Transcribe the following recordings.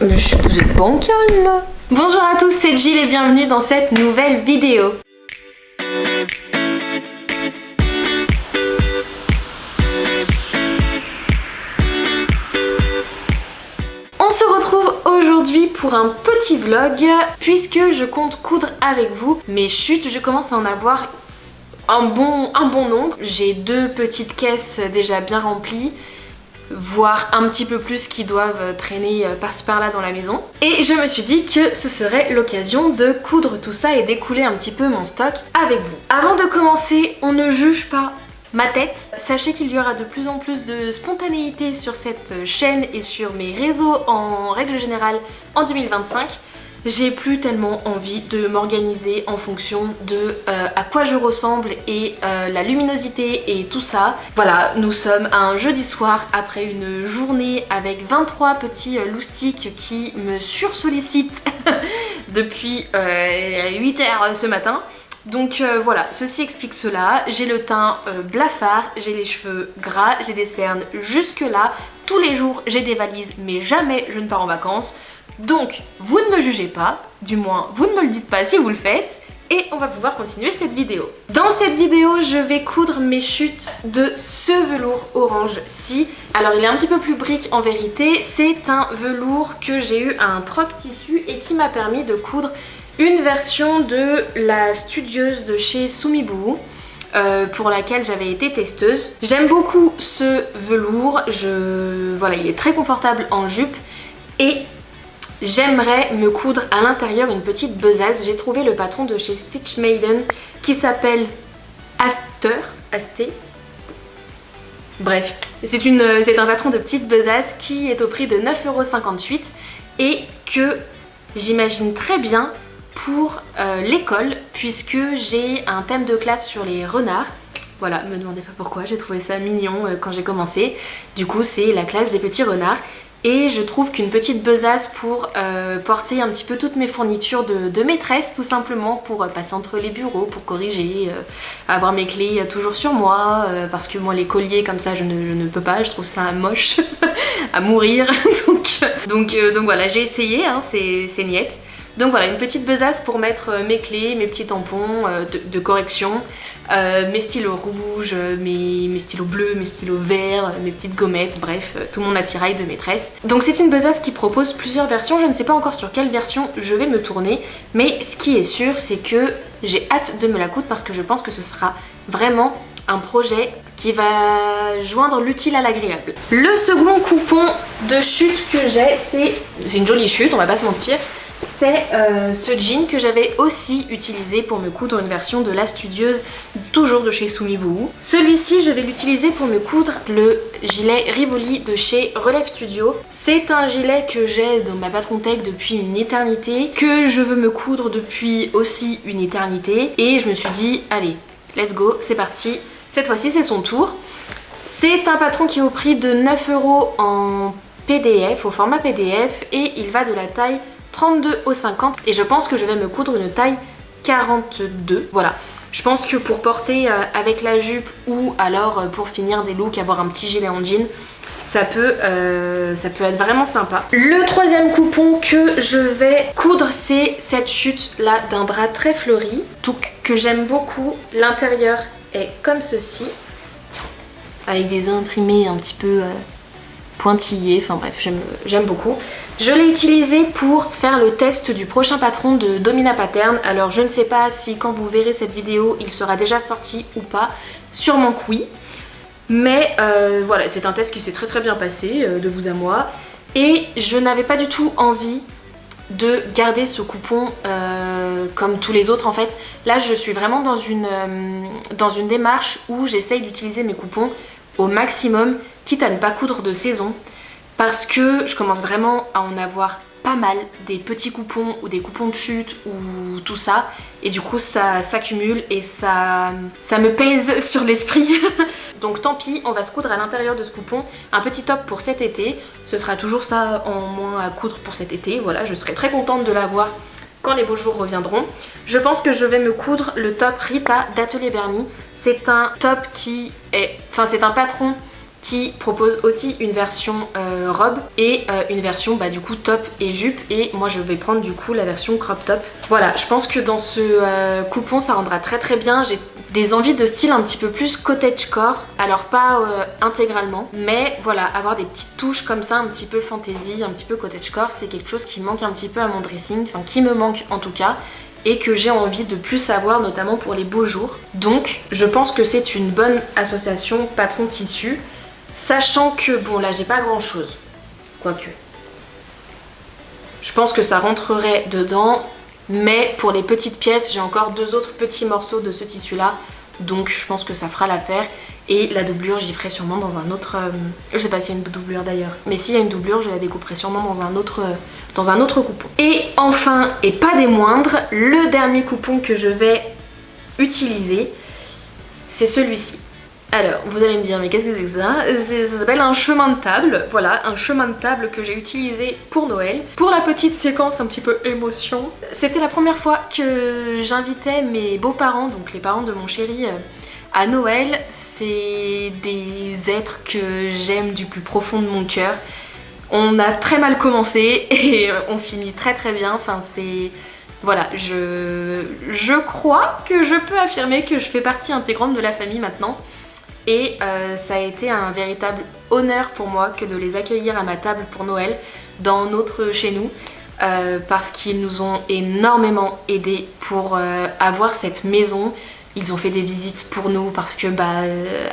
Vous êtes bancal là. Bonjour à tous, c'est Jill et bienvenue dans cette nouvelle vidéo. On se retrouve aujourd'hui pour un petit vlog puisque je compte coudre avec vous. Mais chut, je commence à en avoir un bon nombre. J'ai 2 petites caisses déjà bien remplies, voire un petit peu plus qui doivent traîner par-ci par-là dans la maison. Et je me suis dit que ce serait l'occasion de coudre tout ça et d'écouler un petit peu mon stock avec vous. Avant de commencer, on ne juge pas ma tête. Sachez qu'il y aura de plus en plus de spontanéité sur cette chaîne et sur mes réseaux en règle générale en 2025. J'ai plus tellement envie de m'organiser en fonction de à quoi je ressemble et la luminosité et tout ça. Voilà, nous sommes un jeudi soir après une journée avec 23 petits loustiques qui me sursollicitent depuis 8h ce matin. Donc voilà, ceci explique cela. J'ai le teint blafard, j'ai les cheveux gras, j'ai des cernes jusque là. Tous les jours j'ai des valises mais jamais je ne pars en vacances. Donc vous ne me jugez pas, du moins vous ne me le dites pas si vous le faites. Et on va pouvoir continuer cette vidéo. Dans cette vidéo, je vais coudre mes chutes de ce velours orange-ci. Alors il est un petit peu plus brique en vérité. C'est un velours que j'ai eu à un troc tissu et qui m'a permis de coudre une version de la studieuse de chez Sumibuu. Pour laquelle j'avais été testeuse. J'aime beaucoup ce velours, voilà, il est très confortable en jupe et j'aimerais me coudre à l'intérieur une petite besace. J'ai trouvé le patron de chez Stitch Maiden qui s'appelle Asté. Bref, c'est un patron de petite besace qui est au prix de 9,58 € et que j'imagine très bien pour l'école puisque j'ai un thème de classe sur les renards. Voilà, me demandez pas pourquoi, j'ai trouvé ça mignon quand j'ai commencé. Du coup c'est la classe des petits renards et je trouve qu'une petite besace pour porter un petit peu toutes mes fournitures de maîtresse, tout simplement pour passer entre les bureaux, pour corriger, avoir mes clés toujours sur moi, parce que moi les colliers comme ça je ne peux pas, je trouve ça moche à mourir. donc voilà, j'ai essayé, hein, c'est niette. Donc voilà, une petite besace pour mettre mes clés, mes petits tampons de correction, mes stylos rouges, mes stylos bleus, mes stylos verts, mes petites gommettes, bref, tout mon attirail de maîtresse. Donc c'est une besace qui propose plusieurs versions, je ne sais pas encore sur quelle version je vais me tourner, mais ce qui est sûr c'est que j'ai hâte de me la coudre parce que je pense que ce sera vraiment un projet qui va joindre l'utile à l'agréable. Le second coupon de chute que j'ai, c'est une jolie chute, on va pas se mentir. C'est ce jean que j'avais aussi utilisé pour me coudre une version de la studieuse, toujours de chez Sumibuu. Celui-ci, je vais l'utiliser pour me coudre le gilet Rivoli de chez Relève Studio. C'est un gilet que j'ai dans ma patron tech depuis une éternité, que je veux me coudre depuis aussi une éternité. Et je me suis dit, allez, let's go, c'est parti. Cette fois-ci, c'est son tour. C'est un patron qui est au prix de 9 € en PDF, au format PDF, et il va de la taille 32 au 50 et je pense que je vais me coudre une taille 42. Voilà, je pense que pour porter avec la jupe ou alors pour finir des looks, avoir un petit gilet en jean, ça peut être vraiment sympa. Le troisième coupon que je vais coudre, c'est cette chute là d'un drap très fleuri, tout que j'aime beaucoup. L'intérieur est comme ceci, avec des imprimés un petit peu pointillés, enfin bref, j'aime beaucoup. Je l'ai utilisé pour faire le test du prochain patron de Domina Pattern. Alors je ne sais pas si quand vous verrez cette vidéo il sera déjà sorti ou pas, sûrement que oui. Mais voilà, c'est un test qui s'est très bien passé de vous à moi. Et je n'avais pas du tout envie de garder ce coupon comme tous les autres en fait. Là je suis vraiment dans une démarche où j'essaye d'utiliser mes coupons au maximum, quitte à ne pas coudre de saison. Parce que je commence vraiment à en avoir pas mal, des petits coupons ou des coupons de chute ou tout ça. Et du coup ça s'accumule et ça me pèse sur l'esprit. Donc tant pis, on va se coudre à l'intérieur de ce coupon un petit top pour cet été. Ce sera toujours ça en moins à coudre pour cet été. Voilà, je serai très contente de l'avoir quand les beaux jours reviendront. Je pense que je vais me coudre le top Rita d'Atelier Bernie. C'est un top qui est... Enfin c'est un patron qui propose aussi une version robe et une version du coup top et jupe, et moi je vais prendre du coup la version crop top. Voilà, je pense que dans ce coupon ça rendra très très bien. J'ai des envies de style un petit peu plus cottagecore, alors pas intégralement, mais voilà, avoir des petites touches comme ça, un petit peu fantasy, un petit peu cottagecore, c'est quelque chose qui manque un petit peu à mon dressing, enfin qui me manque en tout cas, et que j'ai envie de plus avoir, notamment pour les beaux jours. Donc je pense que c'est une bonne association patron tissu, sachant que bon là j'ai pas grand chose, quoique je pense que ça rentrerait dedans, mais pour les petites pièces j'ai encore 2 autres petits morceaux de ce tissu là, donc je pense que ça fera l'affaire. Et la doublure j'y ferai sûrement dans un autre, je sais pas s'il y a une doublure d'ailleurs, mais s'il y a une doublure je la découperai sûrement dans un autre coupon. Et enfin, et pas des moindres, le dernier coupon que je vais utiliser, c'est celui-ci. Alors, vous allez me dire, mais qu'est-ce que c'est que ça? Ça s'appelle un chemin de table. Voilà, un chemin de table que j'ai utilisé pour Noël. Pour la petite séquence un petit peu émotion. C'était la première fois que j'invitais mes beaux-parents, donc les parents de mon chéri, à Noël. C'est des êtres que j'aime du plus profond de mon cœur. On a très mal commencé et on finit très très bien. Enfin, c'est... Voilà, je crois que je peux affirmer que je fais partie intégrante de la famille maintenant. Et ça a été un véritable honneur pour moi que de les accueillir à ma table pour Noël dans notre chez nous, parce qu'ils nous ont énormément aidés pour avoir cette maison. Ils ont fait des visites pour nous parce que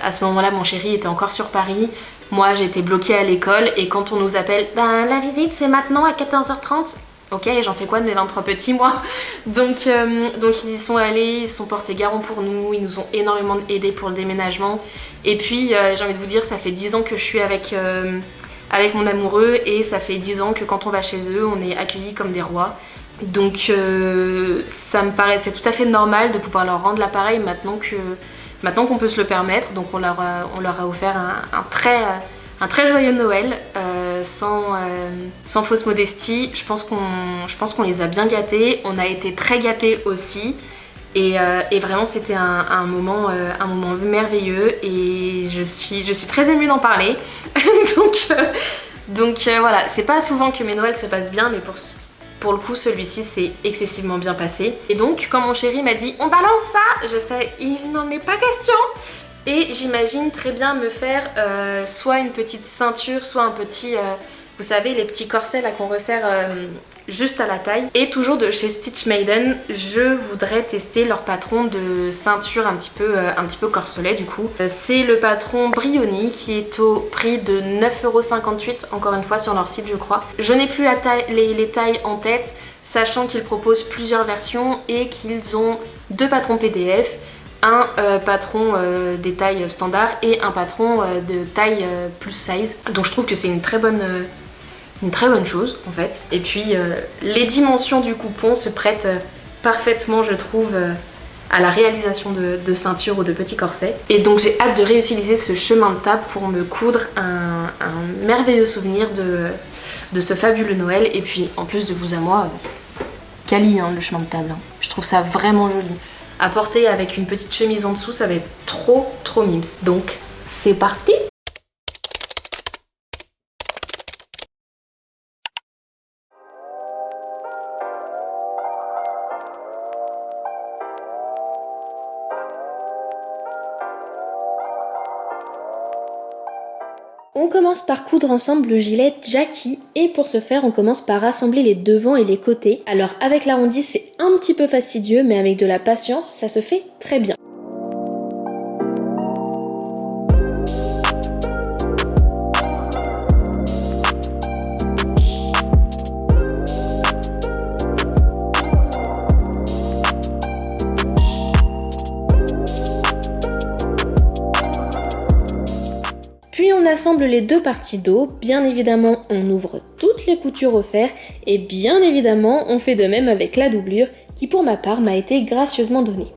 à ce moment-là mon chéri était encore sur Paris, moi j'étais bloquée à l'école, et quand on nous appelle la visite c'est maintenant à 14h30. Ok, j'en fais quoi de mes 23 petits moi? Donc ils y sont allés, ils se sont portés garant pour nous, ils nous ont énormément aidés pour le déménagement. Et puis j'ai envie de vous dire, ça fait 10 ans que je suis avec mon amoureux, et ça fait 10 ans que quand on va chez eux, on est accueillis comme des rois. Donc ça me paraissait tout à fait normal de pouvoir leur rendre l'appareil maintenant qu'on peut se le permettre. Donc on leur a offert un très joyeux Noël, sans fausse modestie. Je pense qu'on les a bien gâtés, on a été très gâtés aussi, et vraiment c'était un moment merveilleux, et je suis très émue d'en parler. donc voilà, c'est pas souvent que mes Noëls se passent bien, mais pour le coup celui-ci s'est excessivement bien passé. Et donc quand mon chéri m'a dit on balance ça, j'ai fait il n'en est pas question. Et j'imagine très bien me faire soit une petite ceinture, soit un petit, vous savez, les petits corsets là qu'on resserre juste à la taille. Et toujours de chez Stitch Maiden, je voudrais tester leur patron de ceinture un petit peu corselet du coup. C'est le patron Brioni qui est au prix de 9,58 €, encore une fois sur leur site je crois. Je n'ai plus les tailles en tête, sachant qu'ils proposent plusieurs versions et qu'ils ont 2 patrons PDF. Un patron des tailles standards et un patron de taille plus size. Donc je trouve que c'est une très bonne chose en fait. Et puis les dimensions du coupon se prêtent parfaitement je trouve à la réalisation de ceintures ou de petits corsets. Et donc j'ai hâte de réutiliser ce chemin de table pour me coudre un merveilleux souvenir de ce fabuleux Noël. Et puis en plus de vous à moi, quali le chemin de table. Je trouve ça vraiment joli. À porter avec une petite chemise en dessous, ça va être trop mimes. Donc, c'est parti! On commence par coudre ensemble le gilet Jackie, et pour ce faire on commence par rassembler les devants et les côtés. Alors avec l'arrondi c'est un petit peu fastidieux, mais avec de la patience ça se fait très bien. On assemble les 2 parties dos, bien évidemment on ouvre toutes les coutures au fer, et bien évidemment on fait de même avec la doublure qui pour ma part m'a été gracieusement donnée.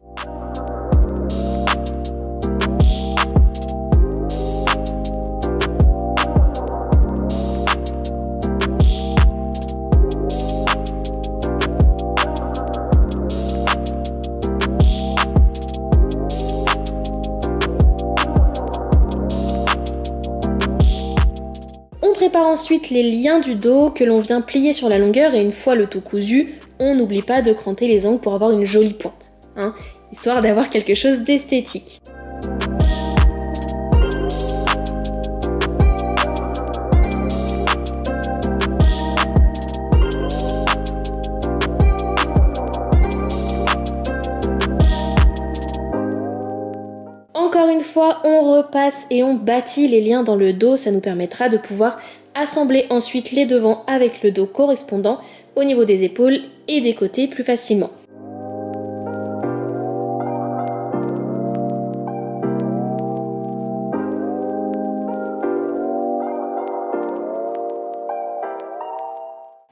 prépare ensuite les liens du dos que l'on vient plier sur la longueur et une fois le tout cousu, on n'oublie pas de cranter les angles pour avoir une jolie pointe, hein, histoire d'avoir quelque chose d'esthétique. Encore une fois, on repasse et on bâtit les liens dans le dos, ça nous permettra de pouvoir assembler ensuite les devants avec le dos correspondant au niveau des épaules et des côtés plus facilement.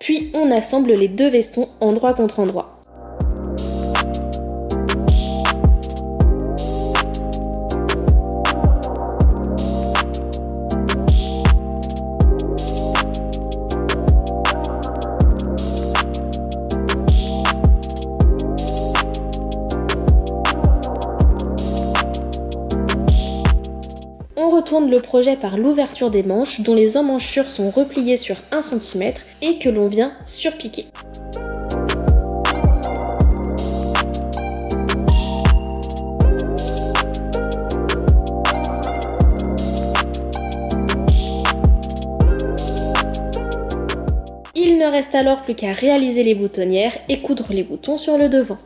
Puis on assemble les deux vestons endroit contre endroit. On retourne le projet par l'ouverture des manches dont les emmanchures sont repliées sur 1 cm et que l'on vient surpiquer. Il ne reste alors plus qu'à réaliser les boutonnières et coudre les boutons sur le devant.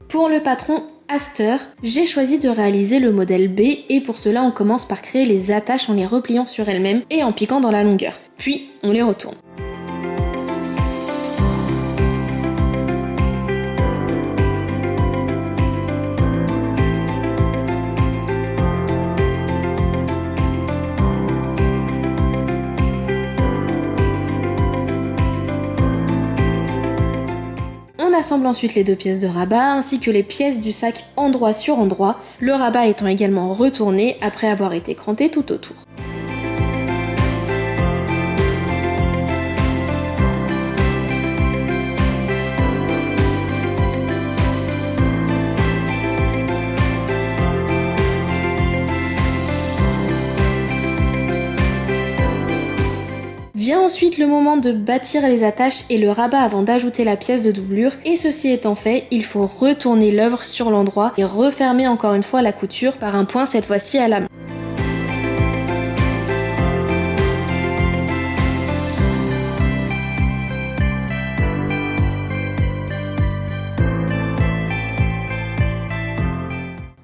Pour le patron Aster, j'ai choisi de réaliser le modèle B et pour cela on commence par créer les attaches en les repliant sur elles-mêmes et en piquant dans la longueur. Puis on les retourne. On assemble ensuite les deux pièces de rabat ainsi que les pièces du sac endroit sur endroit, le rabat étant également retourné après avoir été cranté tout autour. Vient ensuite le moment de bâtir les attaches et le rabat avant d'ajouter la pièce de doublure et ceci étant fait, il faut retourner l'œuvre sur l'endroit et refermer encore une fois la couture par un point cette fois-ci à la main.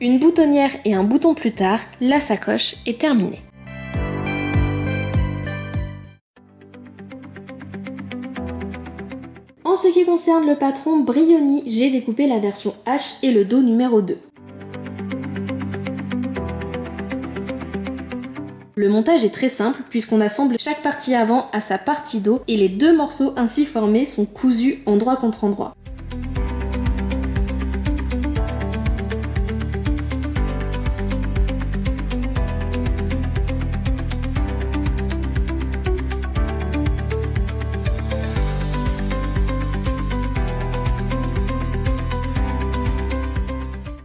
Une boutonnière et un bouton plus tard, la sacoche est terminée. En ce qui concerne le patron Brioni, j'ai découpé la version H et le dos numéro 2. Le montage est très simple puisqu'on assemble chaque partie avant à sa partie dos et les deux morceaux ainsi formés sont cousus endroit contre endroit.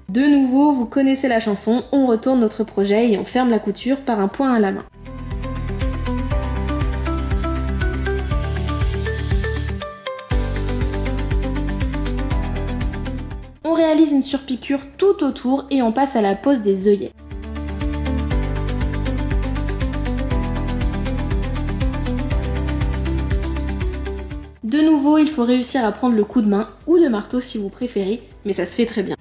De nouveau, vous connaissez la chanson, on retourne notre projet et on ferme la couture par un point à la main. On réalise une surpiqûre tout autour et on passe à la pose des œillets. De nouveau, il faut réussir à prendre le coup de main ou de marteau si vous préférez, mais ça se fait très bien.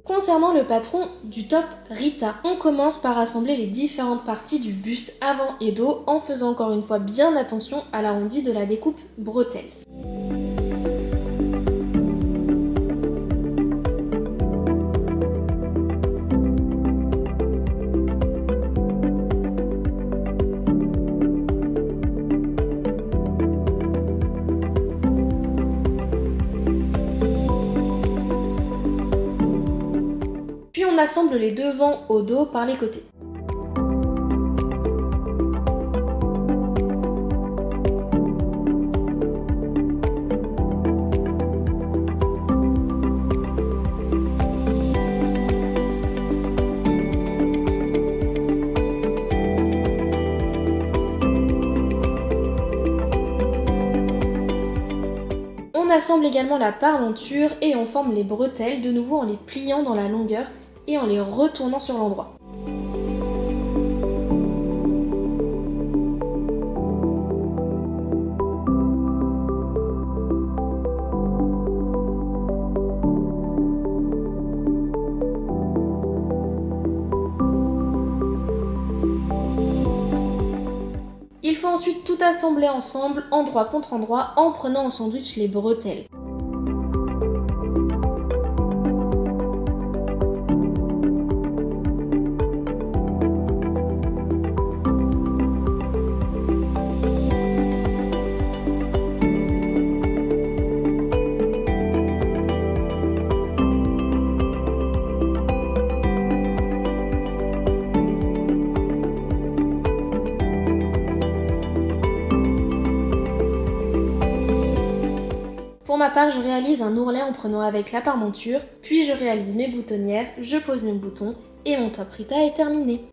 Concernant le patron du top Rita, on commence par assembler les différentes parties du buste avant et dos en faisant encore une fois bien attention à l'arrondi de la découpe bretelle. assemble les devants au dos par les côtés. On assemble également la parmenture et on forme les bretelles, de nouveau en les pliant dans la longueur et en les retournant sur l'endroit. Il faut ensuite tout assembler ensemble, endroit contre endroit, en prenant en sandwich les bretelles. Pour ma part, je réalise un ourlet en prenant avec la parmenture, puis je réalise mes boutonnières, je pose mes boutons et mon top Rita est terminé.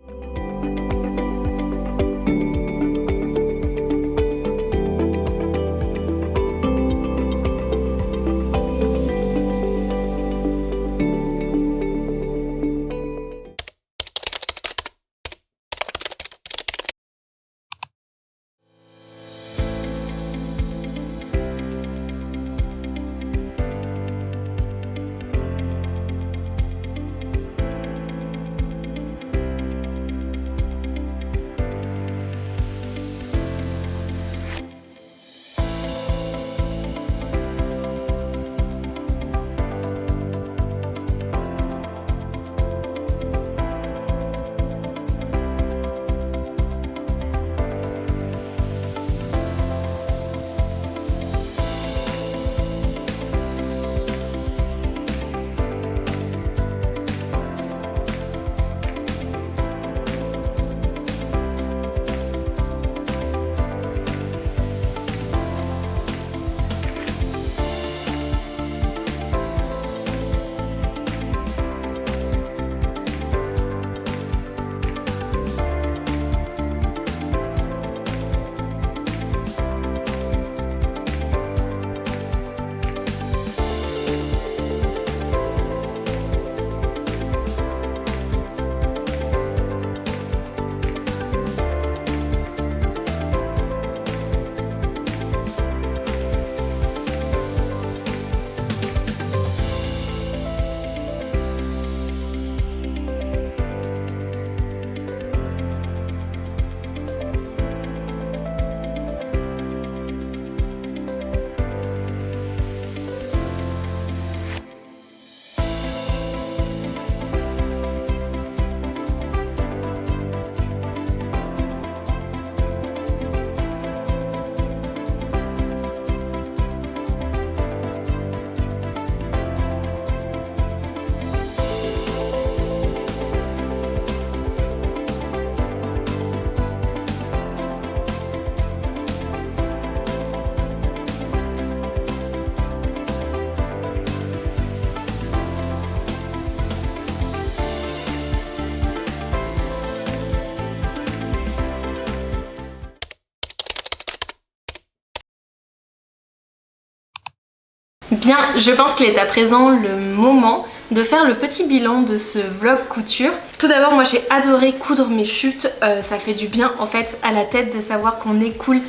Bien, je pense qu'il est à présent le moment de faire le petit bilan de ce vlog couture. Tout d'abord, moi j'ai adoré coudre mes chutes, ça fait du bien en fait à la tête de savoir qu'on écoule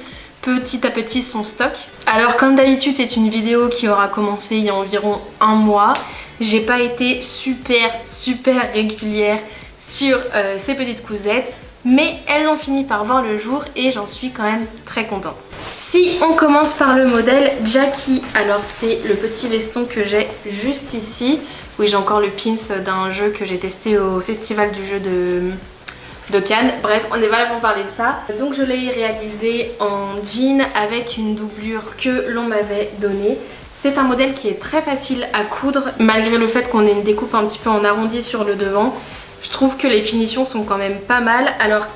petit à petit son stock. Alors comme d'habitude, c'est une vidéo qui aura commencé il y a environ un mois. J'ai pas été super régulière sur ces petites cousettes, mais elles ont fini par voir le jour et j'en suis quand même très contente. Si on commence par le modèle Jackie, alors c'est le petit veston que j'ai juste ici. Oui, j'ai encore le pins d'un jeu que j'ai testé au festival du jeu de Cannes. Bref, on n'est pas là pour parler de ça. Donc je l'ai réalisé en jean avec une doublure que l'on m'avait donnée. C'est un modèle qui est très facile à coudre malgré le fait qu'on ait une découpe un petit peu en arrondi sur le devant. Je trouve que les finitions sont quand même pas mal. Alors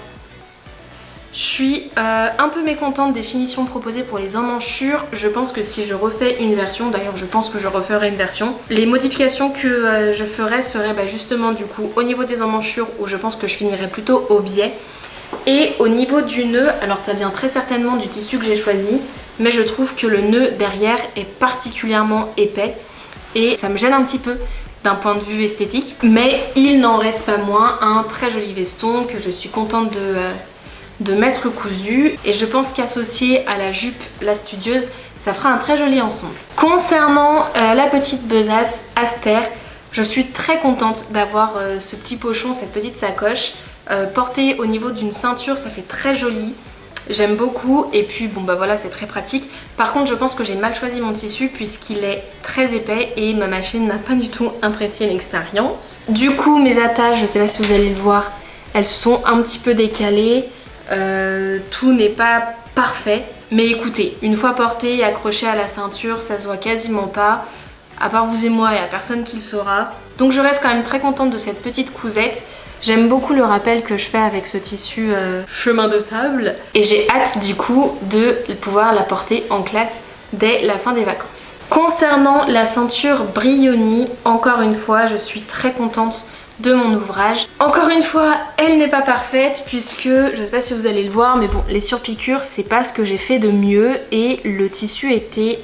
je suis un peu mécontente des finitions proposées pour les emmanchures. Je pense que si je refais une version, d'ailleurs je pense que je referai une version, les modifications que je ferai seraient justement du coup au niveau des emmanchures où je pense que je finirai plutôt au biais. Et au niveau du nœud, alors ça vient très certainement du tissu que j'ai choisi, mais je trouve que le nœud derrière est particulièrement épais et ça me gêne un petit peu d'un point de vue esthétique. Mais il n'en reste pas moins un très joli veston que je suis contente de mettre cousu et je pense qu'associé à la jupe La Studieuse, ça fera un très joli ensemble. Concernant la petite besace Aster, je suis très contente d'avoir ce petit pochon, cette petite sacoche. Portée au niveau d'une ceinture, ça fait très joli. J'aime beaucoup et puis bon bah voilà, c'est très pratique. Par contre je pense que j'ai mal choisi mon tissu puisqu'il est très épais et ma machine n'a pas du tout apprécié l'expérience. Du coup mes attaches, je sais pas si vous allez le voir, elles sont un petit peu décalées. Tout n'est pas parfait. Mais écoutez, une fois porté et accroché à la ceinture, ça se voit quasiment pas. À part vous et moi, il n'y a personne qui le saura. Donc je reste quand même très contente de cette petite cousette. J'aime beaucoup le rappel que je fais avec ce tissu chemin de table. Et j'ai hâte du coup de pouvoir la porter en classe dès la fin des vacances. Concernant la ceinture Brioni, encore une fois, je suis très contente de mon ouvrage. Encore une fois, elle n'est pas parfaite puisque, je sais pas si vous allez le voir, mais bon, les surpiqûres, c'est pas ce que j'ai fait de mieux et le tissu était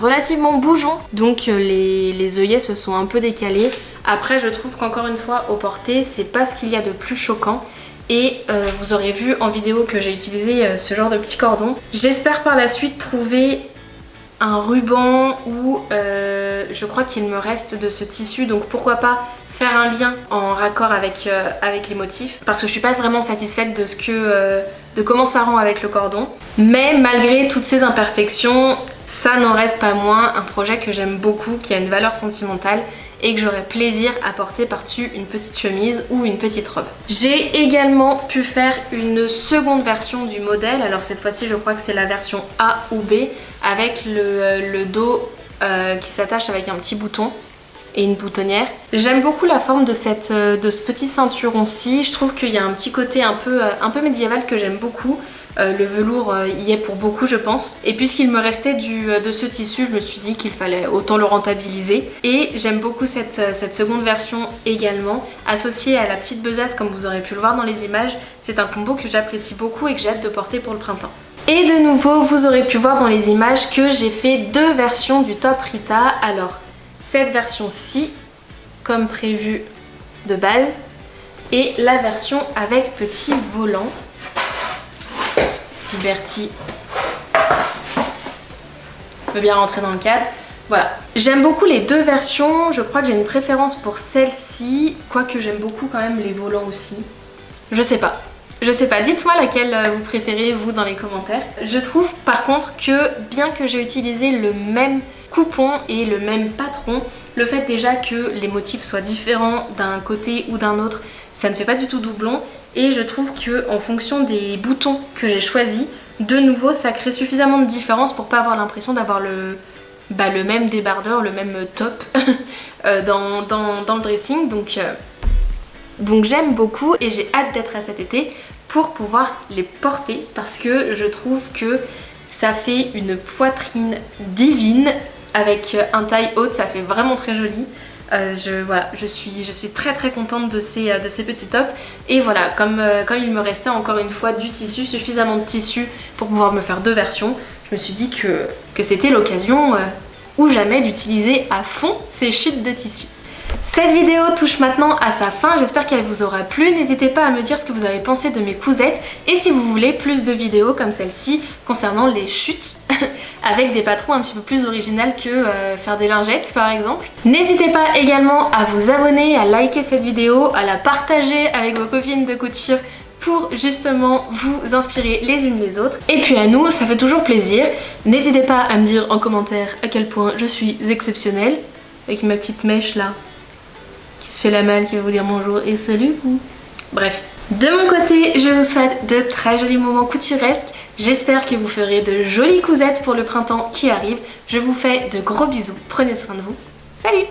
relativement bougeant. Donc les œillets se sont un peu décalés. Après, je trouve qu'encore une fois, au porté, c'est pas ce qu'il y a de plus choquant. Et vous aurez vu en vidéo que j'ai utilisé ce genre de petit cordon. J'espère par la suite trouver un ruban ou je crois qu'il me reste de ce tissu, donc pourquoi pas faire un lien en raccord avec les motifs, parce que je suis pas vraiment satisfaite de comment ça rend avec le cordon. Mais malgré toutes ces imperfections, ça n'en reste pas moins un projet que j'aime beaucoup, qui a une valeur sentimentale et que j'aurais plaisir à porter par-dessus une petite chemise ou une petite robe. J'ai également pu faire une seconde version du modèle, alors cette fois-ci je crois que c'est la version A ou B, avec le dos qui s'attache avec un petit bouton et une boutonnière. J'aime beaucoup la forme de ce petit ceinturon-ci, je trouve qu'il y a un petit côté un peu médiéval que j'aime beaucoup. Le velours y est pour beaucoup je pense. Et puisqu'il me restait de ce tissu, je me suis dit qu'il fallait autant le rentabiliser. Et j'aime beaucoup cette seconde version également, associée à la petite besace comme vous aurez pu le voir dans les images. C'est un combo que j'apprécie beaucoup et que j'ai hâte de porter pour le printemps. Et de nouveau, vous aurez pu voir dans les images que j'ai fait deux versions du top Rita. Alors, cette version-ci, comme prévu de base, et la version avec petit volant. Si Bertie veut bien rentrer dans le cadre. Voilà. J'aime beaucoup les deux versions. Je crois que j'ai une préférence pour celle-ci. Quoique j'aime beaucoup quand même les volants aussi. Je sais pas. Dites-moi laquelle vous préférez vous dans les commentaires. Je trouve par contre que bien que j'ai utilisé le même coupon et le même patron, le fait déjà que les motifs soient différents d'un côté ou d'un autre, ça ne fait pas du tout doublon. Et je trouve que en fonction des boutons que j'ai choisis, de nouveau ça crée suffisamment de différence pour pas avoir l'impression d'avoir le même débardeur, le même top dans le dressing. Donc j'aime beaucoup et j'ai hâte d'être à cet été pour pouvoir les porter parce que je trouve que ça fait une poitrine divine avec un taille haute, ça fait vraiment très joli. Je suis très très contente de ces petits tops. Et voilà, comme il me restait encore une fois du tissu, suffisamment de tissu pour pouvoir me faire deux versions, je me suis dit que c'était l'occasion ou jamais d'utiliser à fond ces chutes de tissu. Cette vidéo touche maintenant à sa fin, j'espère qu'elle vous aura plu. N'hésitez pas à me dire ce que vous avez pensé de mes cousettes et si vous voulez plus de vidéos comme celle-ci concernant les chutes avec des patrons un petit peu plus originales que faire des lingettes par exemple. N'hésitez pas également à vous abonner, à liker cette vidéo, à la partager avec vos copines de couture pour justement vous inspirer les unes les autres. Et puis à nous, ça fait toujours plaisir. N'hésitez pas à me dire en commentaire à quel point je suis exceptionnelle avec ma petite mèche là qui se fait la malle, qui va vous dire bonjour et salut vous. Bref, de mon côté, je vous souhaite de très jolis moments couturesques, J'espère que vous ferez de jolies cousettes pour le printemps qui arrive. Je vous fais de gros bisous, prenez soin de vous. Salut!